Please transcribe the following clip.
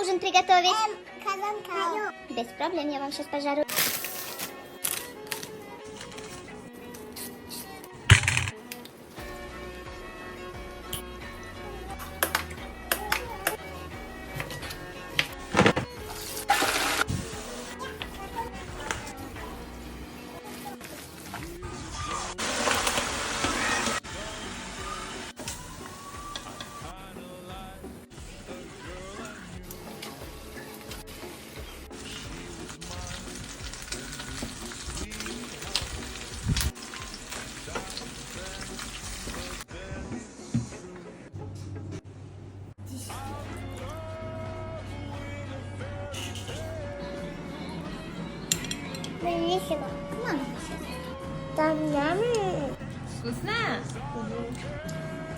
нужен приготовить? Казанка. Без проблем, я вам сейчас пожарю. Бellissimo. Мам, Там ями. Вкусно?